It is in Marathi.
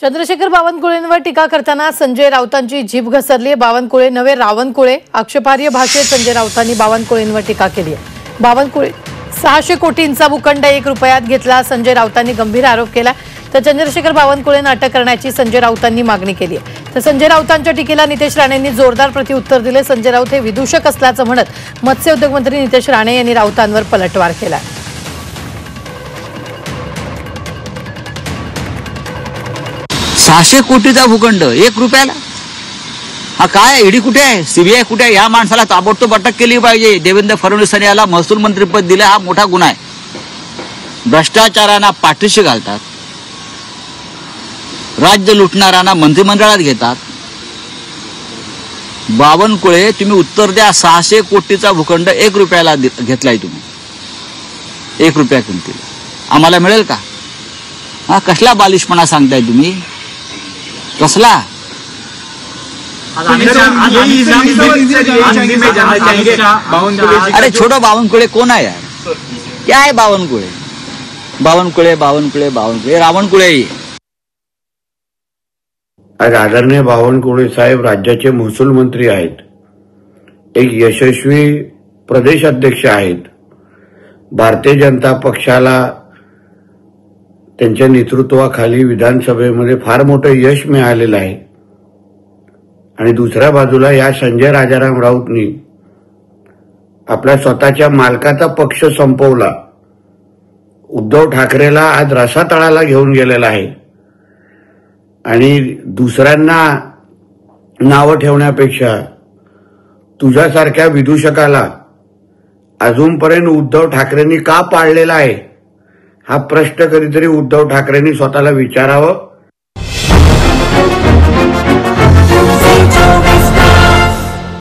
चंद्रशेखर बावनकुळेंवर टीका करताना संजय राऊतांची जीभ घसरली। बावनकुळे नवे रावणकुळे, आक्षेपार्ह भाषेत संजय राऊतांनी बावनकुळेंवर टीका केली आहे। बावनकुळे 600 कोटींचा भूखंड 1 रुपयात घेतला, संजय राऊतांनी गंभीर आरोप केला। तर चंद्रशेखर बावनकुळेंना अटक करण्याची संजय राऊतांनी मागणी केली आहे। तर संजय राऊतांच्या टीकेला नितेश राणेंनी जोरदार प्रत्युत्तर दिले। संजय राऊत हे विदूषक असल्याचं म्हणत मत्स्य उद्योग मंत्री नितेश राणे यांनी राऊतांवर पलटवार केला। 600 कोटीचा भूखंड 1 रुपयाला, हा काय ईडी कुठे आहे, सीबीआय कुठे आहे? या माणसाला ताबडतोब अटक केली पाहिजे। देवेंद्र फडणवीसांनी याला महसूल मंत्रीपद दिले, हा मोठा गुन्हा आहे। भ्रष्टाचारांना पाठीशी घालतात, राज्य लुटणाऱ्यांना मंत्रिमंडळात घेतात। बावनकुळे तुम्ही उत्तर द्या, 600 कोटीचा भूखंड 1 रुपयाला घेतलाय तुम्ही, 1 रुपया किमतीला आम्हाला मिळेल का? हा कसला बालिशपणा सांगताय तुम्ही, कसला? अरे छोटो बावनकुळे कोण आहे यार? क्या है बावनकुळे? बावनकुळे बावनकुळे बावनकुळे रावणकुळे। आज आदरणीय बावनकुळे साहेब राज्याचे महसूल मंत्री आहेत, एक यशस्वी प्रदेश अध्यक्ष आहेत। भारतीय जनता पक्षाला त्यांच्या नेतृत्वाखाली विधानसभेमध्ये फार मोठं यश मिळालेलं आहे। आणि दुसऱ्या बाजूला या संजय राजाराम राऊतनी आपल्या स्वतःच्या मालकाचा पक्ष संपवला, उद्धव ठाकरेला आज रसातळाला घेऊन गेलेला आहे। आणि दुसऱ्यांना नावं ठेवण्यापेक्षा तुझ्यासारख्या विदूषकाला अजूनपर्यंत उद्धव ठाकरेंनी का पाळलेला आहे, हा प्रश्न कधीतरी उद्धव ठाकरेंनी स्वतःला विचारावं।